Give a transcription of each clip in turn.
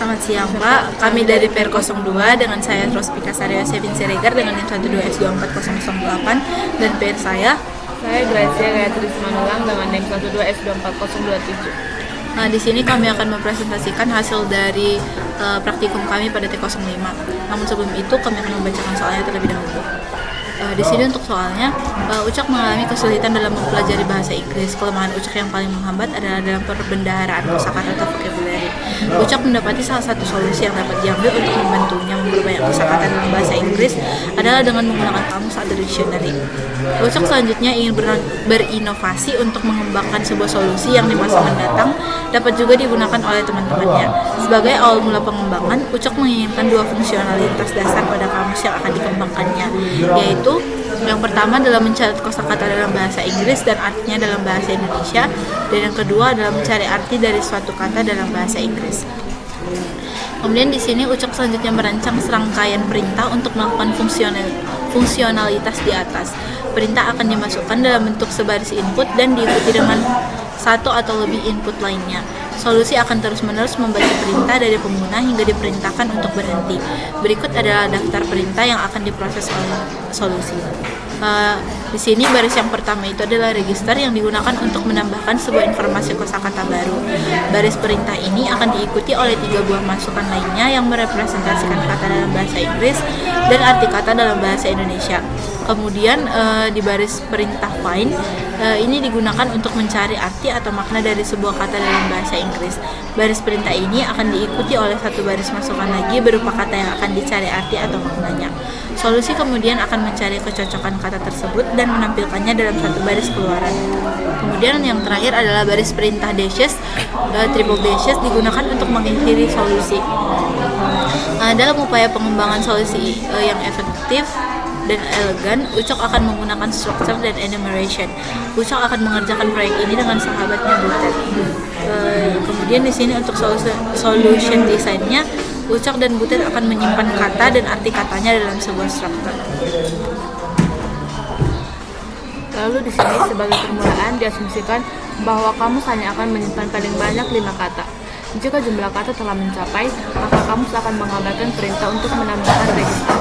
Selamat siang Pak, kami dari PR02 dengan saya Rospika Sarya Sevin Siregar dengan NIM 12S24008 dan PR saya Gracia Gayatri Simanungan dengan NIM 12S24027. Nah, di sini kami akan mempresentasikan hasil dari praktikum kami pada T05. Namun sebelum itu kami akan membacakan soalnya terlebih dahulu. Di sini untuk soalnya, Ucok mengalami kesulitan dalam mempelajari bahasa Inggris. Kelemahan Ucok yang paling menghambat adalah dalam perbendaharaan kosakata atau vocabulary. Ucok mendapati salah satu solusi yang dapat diambil untuk membantunya memperbanyak kosakata dalam bahasa Inggris adalah dengan menggunakan kamus atau dictionary. Ucok selanjutnya ingin berinovasi untuk mengembangkan sebuah solusi yang di masa mendatang dapat juga digunakan oleh teman-temannya. Sebagai awal mula pengembangan, Ucok menginginkan dua fungsionalitas dasar pada kamus yang akan dikembangkannya, yaitu yang pertama adalah mencatat kosakata dalam bahasa Inggris dan artinya dalam bahasa Indonesia, dan yang kedua adalah mencari arti dari suatu kata dalam bahasa Inggris. Kemudian di sini Ucok selanjutnya merancang serangkaian perintah untuk melakukan fungsionalitas di atas. Perintah akan dimasukkan dalam bentuk sebaris input dan diikuti dengan satu atau lebih input lainnya. Solusi akan terus-menerus membaca perintah dari pengguna hingga diperintahkan untuk berhenti. Berikut adalah daftar perintah yang akan diproses oleh solusi. Di sini baris yang pertama itu adalah register yang digunakan untuk menambahkan sebuah informasi kosakata baru. Baris perintah ini akan diikuti oleh 3 buah masukan lainnya yang merepresentasikan kata dalam bahasa Inggris dan arti kata dalam bahasa Indonesia. Kemudian di baris perintah find ini digunakan untuk mencari arti atau makna dari sebuah kata dalam bahasa Inggris. Baris perintah ini akan diikuti oleh satu baris masukan lagi berupa kata yang akan dicari arti atau maknanya. Solusi kemudian akan mencari kecocokan kata tersebut dan menampilkannya dalam satu baris keluaran. Kemudian yang terakhir adalah baris perintah dashes, triple dashes digunakan untuk mengakhiri solusi. Dalam upaya pengembangan solusi yang efektif dan elegan, Ucok akan menggunakan structure dan enumeration. Ucok akan mengerjakan proyek ini dengan sahabatnya Butet. Kemudian di sini untuk solution design-nya, Ucok dan Butet akan menyimpan kata dan arti katanya dalam sebuah struktur. Lalu di sini sebagai permulaan diasumsikan bahwa kamus hanya akan menyimpan paling banyak 5 kata. Jika jumlah kata telah mencapai, maka kamus akan mengabaikan perintah untuk menambahkan register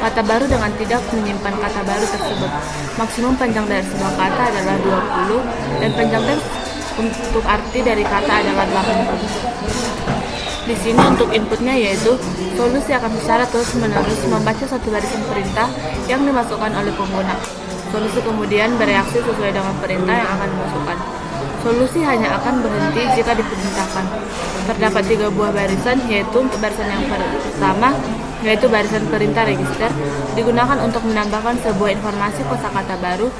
kata baru dengan tidak menyimpan kata baru tersebut. Maksimum panjang dari sebuah kata adalah 20 dan panjang teks untuk arti dari kata adalah 80. Di sini untuk inputnya yaitu solusi akan secara terus-menerus membaca satu barisan perintah yang dimasukkan oleh pengguna. Solusi kemudian bereaksi sesuai dengan perintah yang akan dimasukkan. Solusi hanya akan berhenti jika diperintahkan. Terdapat 3 buah barisan, yaitu untuk barisan yang pertama, yaitu barisan perintah register, digunakan untuk menambahkan sebuah informasi kosakata baru.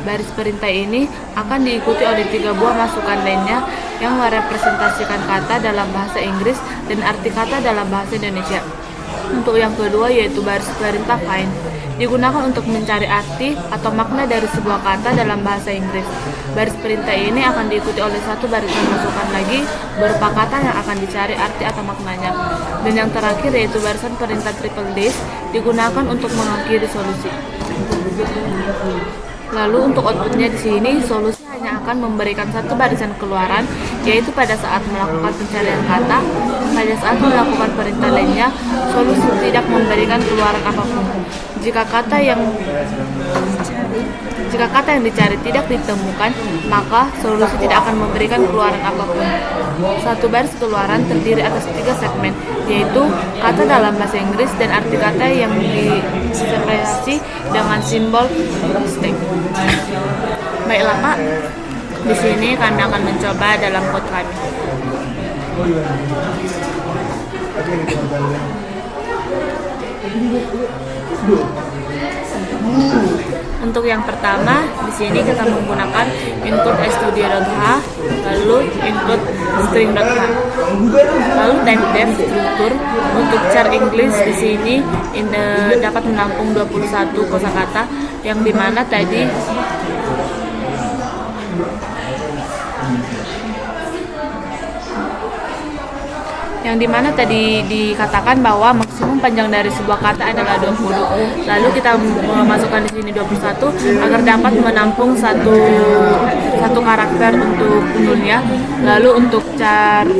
Baris perintah ini akan diikuti oleh 3 buah masukan lainnya yang merepresentasikan kata dalam bahasa Inggris dan arti kata dalam bahasa Indonesia. Untuk yang kedua yaitu baris perintah find, digunakan untuk mencari arti atau makna dari sebuah kata dalam bahasa Inggris. Baris perintah ini akan diikuti oleh satu barisan masukan lagi berupa kata yang akan dicari arti atau maknanya. Dan yang terakhir yaitu barisan perintah triple dash, digunakan untuk mengakhiri solusi. Lalu untuk outputnya di sini, solusi hanya akan memberikan satu barisan keluaran, yaitu pada saat melakukan pencarian kata. Pada saat melakukan perintah lainnya, solusi tidak memberikan keluaran apapun. Jika kata yang dicari tidak ditemukan, maka solusi tidak akan memberikan keluaran apapun. Satu baris keluaran terdiri atas 3 segmen, yaitu kata dalam bahasa Inggris dan arti kata yang diseparasi dengan simbol hashtag. Baiklah Pak, di sini kami akan mencoba dalam code kami. Untuk yang pertama, di sini kita menggunakan input studio.h, lalu input string.h, lalu type def struktur. Untuk char English di sini dapat menampung 21 kosakata yang dimana tadi yang dimana tadi dikatakan bahwa maksimum panjang dari sebuah kata adalah 20. Lalu kita masukkan di sini 21 agar dapat menampung satu karakter untuk unurnya. Lalu untuk char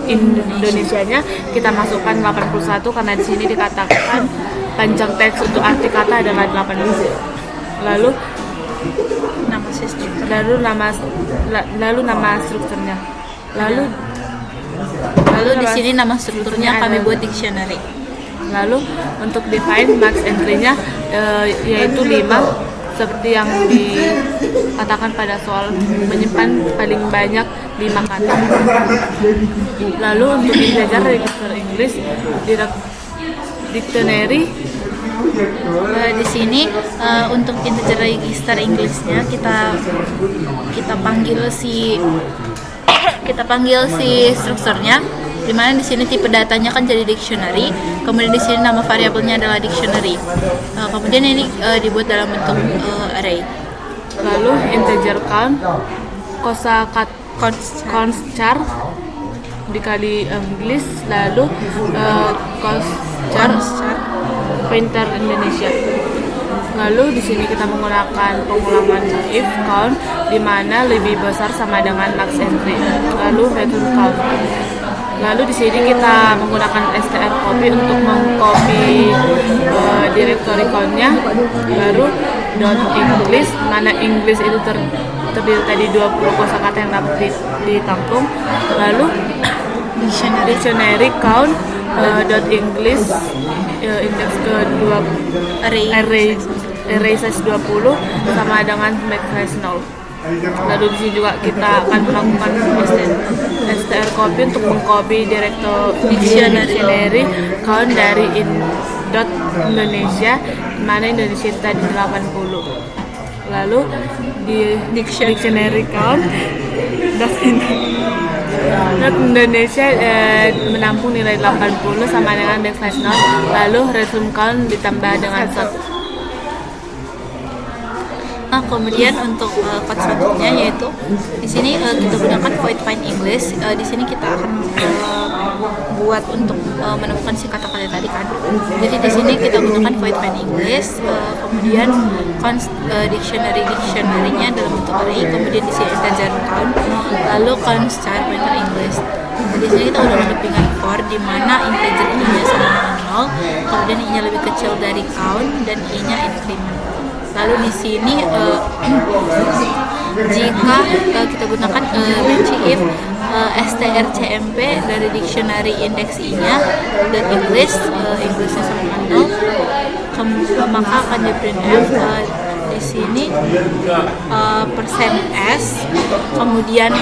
Indonesianya kita masukkan 81 karena di sini dikatakan panjang teks untuk arti kata adalah 80. Lalu nama strukturnya. Lalu di sini nama strukturnya kami buat dictionary. Lalu untuk define max entry-nya yaitu 5 seperti yang dikatakan pada soal menyimpan paling banyak 5 kata. Lalu untuk integer register English dictionary Di sini untuk integer register Inggrisnya kita panggil si strukturnya, dimana di sini tipe datanya kan jadi dictionary, kemudian di sini nama variabelnya adalah dictionary, kemudian ini dibuat dalam bentuk array. Lalu integer count const char dikali English, lalu const char printer Indonesia. Lalu di sini kita menggunakan pengulangan if count di mana lebih besar sama dengan max entry. Lalu return count. Lalu di sini kita menggunakan strcpy untuk mengcopy directory count-nya. Baru .english, mana English itu terdiri tadi 20 kosakata yang dapat ditampung. Lalu dictionary count .english indeks ke-2 array size 20 sama dengan backslash 0. Lalu di sini juga kita akan melakukan strcpy untuk mengcopy dictionary count dari Indonesia, mana Indonesia itu tadi 80. Lalu di dictionary count Indonesia menampung nilai 80 sama dengan backslash 0. Lalu resume count ditambah dengan 1. Nah, kemudian untuk code selanjutnya yaitu di sini kita gunakan void find English. Di sini kita akan buat untuk menemukan si kata-kata tadi kan. Jadi di sini kita gunakan void find English, kemudian const dictionary-nya dalam bentuk array, kemudian di sini integer count, lalu const char printer English. Di sini kita udah kepingan for di mana integer i-nya sama dengan 0, kemudian i-nya lebih kecil dari count dan i-nya increment. Lalu di sini jika kita gunakan if strcmp dari dictionary index i-nya dan Englishnya sama dengan 0, maka akan di printf di sini %s, kemudian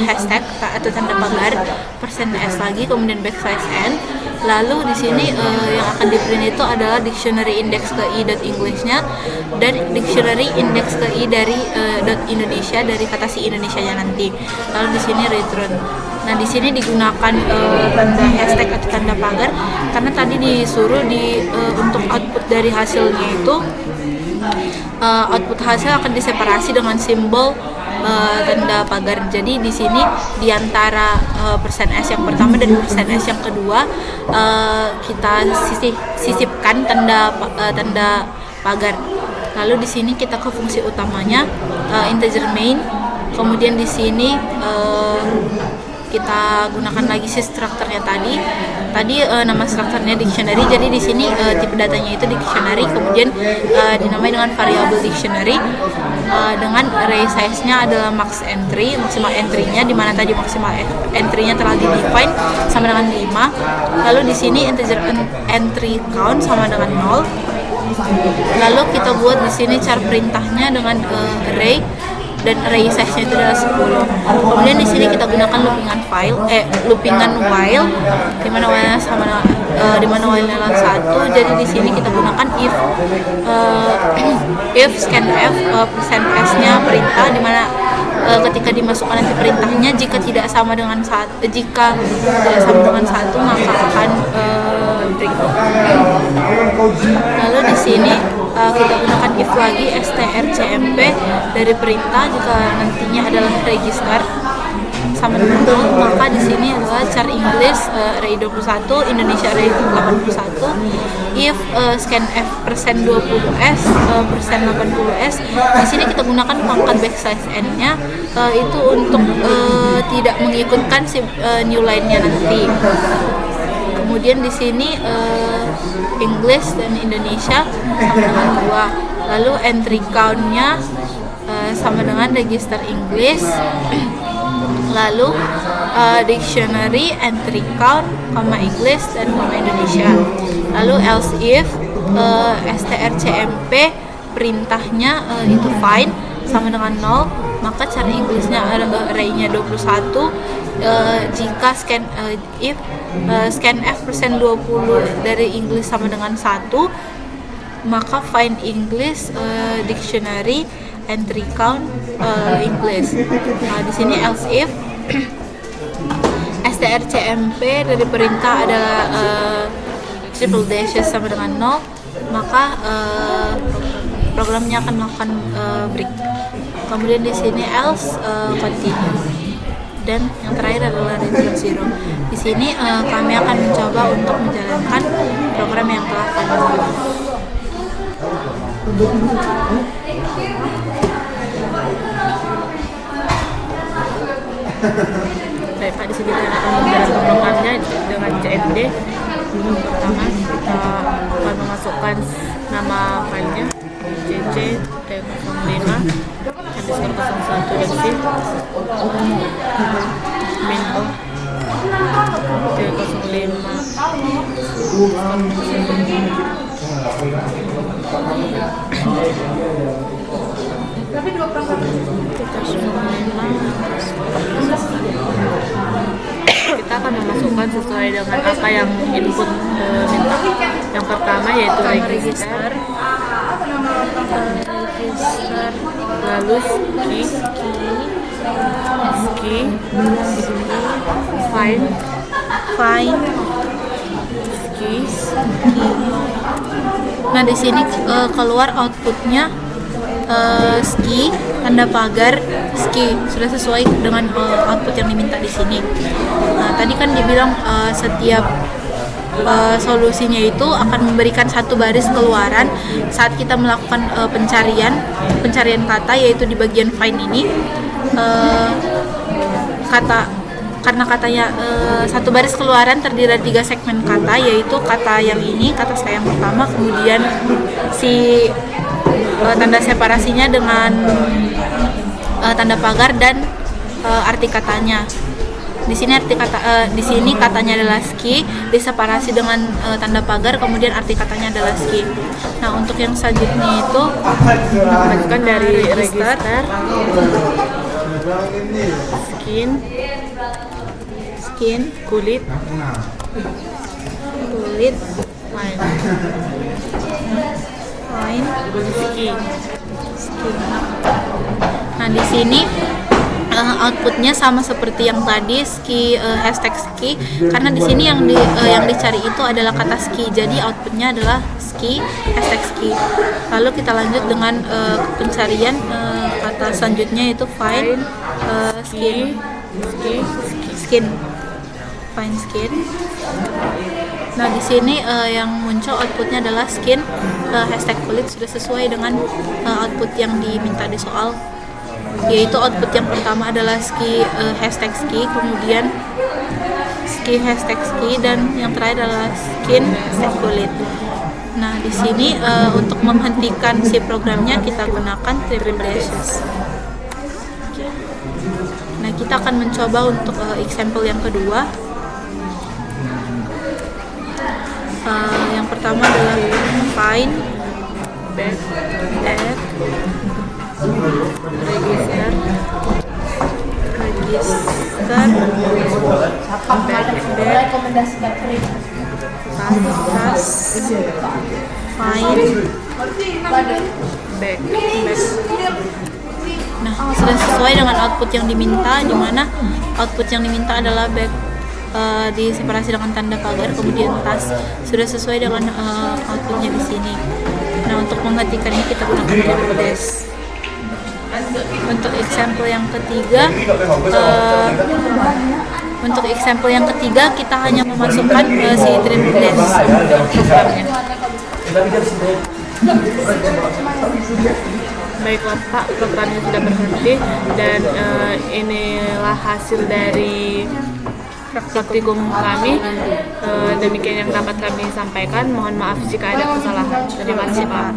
hashtag atau tanda pagar, %s lagi, kemudian backslash n. Lalu di sini yang akan di print itu adalah dictionary index ke i.english-nya dan dictionary index ke i dari .indonesia dari kata si Indonesianya nanti. Lalu di sini return. Nah, di sini digunakan tanda hashtag atau tanda pagar karena tadi disuruh untuk output dari hasilnya itu output hasil akan diseparasi dengan simbol tanda pagar. Jadi di sini di antara %s yang pertama dan %s yang kedua kita sisipkan tanda pagar. Lalu di sini kita ke fungsi utamanya integer main. Kemudian di sini kita gunakan lagi si strukturnya tadi nama strukturnya dictionary, jadi di sini tipe datanya itu dictionary, kemudian dinamai dengan variabel dictionary dengan array size-nya adalah maksimal entry-nya, di mana tadi maksimal entry-nya telah di-define sama dengan 5. Lalu di sini integer entry count sama dengan 0. Lalu kita buat di sini char perintahnya dengan array dan array size-nya itu adalah 10. Kemudian di sini kita gunakan loopingan while, di mana while-nya sama di mana while-nya adalah 1. Jadi di sini kita gunakan if scanf %s-nya perintah, di mana ketika dimasukkan nanti perintahnya jika tidak sama dengan 1 maka akan break. Lalu di sini kita gunakan if lagi strcmp dari perintah jika nantinya adalah register sama dengan 0, maka di sini adalah char English array 21, Indonesia array 81. If scanf persen 20s persen 80s, di sini kita gunakan pangkat backslash n-nya itu untuk tidak mengikutkan si new line-nya nanti. Kemudian di sini English dan Indonesia sama dengan 2. Lalu entry count-nya sama dengan register English. Lalu dictionary, entry count, English dan Indonesia. Lalu else if strcmp perintahnya itu find sama dengan 0, maka cara Inggrisnya array-nya 21. Jika if scanf persen 20 dari English sama dengan 1, maka find English dictionary entry count English. Nah, di sini else if strcmp dari perintah adalah triple dashes sama dengan 0, maka programnya akan melakukan break. Kemudian di sini else continue, dan yang terakhir adalah return 0. Di sini kami akan mencoba untuk menjalankan program yang telah kami buat. Baik Pak, di sini kita akan menjalankan programnya dengan CMD. Pertama kita akan memasukkan nama filenya cc T05 underscore 01 dan C minto kita akan memasukkan sesuai dengan apa yang input minta. Yang pertama yaitu register, lalu ski, find, ski. Nah, di sini keluar outputnya ski tanda pagar ski, sudah sesuai dengan output yang diminta di sini. Nah, tadi kan dibilang setiap solusinya itu akan memberikan satu baris keluaran saat kita melakukan pencarian kata, yaitu di bagian find ini. Karena katanya satu baris keluaran terdiri dari 3 segmen kata, yaitu kata yang ini, kata saya yang pertama, kemudian si tanda separasinya dengan tanda pagar dan arti katanya. Di sini di sini katanya adalah ski, diseparasi dengan tanda pagar, kemudian arti katanya adalah ski. Nah, untuk yang selanjutnya itu Lanjutkan dari register, skin, kulit, fine, ski. Nah, di sini outputnya sama seperti yang tadi, ski, hashtag ski, karena di sini yang dicari itu adalah kata ski, jadi outputnya adalah ski, hashtag ski. Lalu kita lanjut dengan pencarian kata selanjutnya yaitu find skin, find skin. Nah, di sini yang muncul outputnya adalah skin, hashtag kulit, sudah sesuai dengan output yang diminta di soal, yaitu output yang pertama adalah ski, hashtag ski, kemudian ski, hashtag ski, dan yang terakhir adalah skin, hashtag kulit. Nah, di sini untuk menghentikan si programnya kita gunakan triple dashes. Nah, kita akan mencoba untuk example yang kedua. Yang pertama adalah find, back, register, find, back. Nah, sudah sesuai dengan output yang diminta, di mana output yang diminta adalah back, diseparasi dengan tanda pagar, kemudian tas, sudah sesuai dengan outputnya di sini. Nah, untuk menghentikan ini kita gunakan triple dash. Untuk example yang ketiga kita hanya memasukkan si dream dance programnya. Baiklah Pak, programnya sudah berhenti dan inilah hasil dari praktikum kami. Demikian yang dapat kami sampaikan. Mohon maaf jika ada kesalahan. Terima kasih Pak.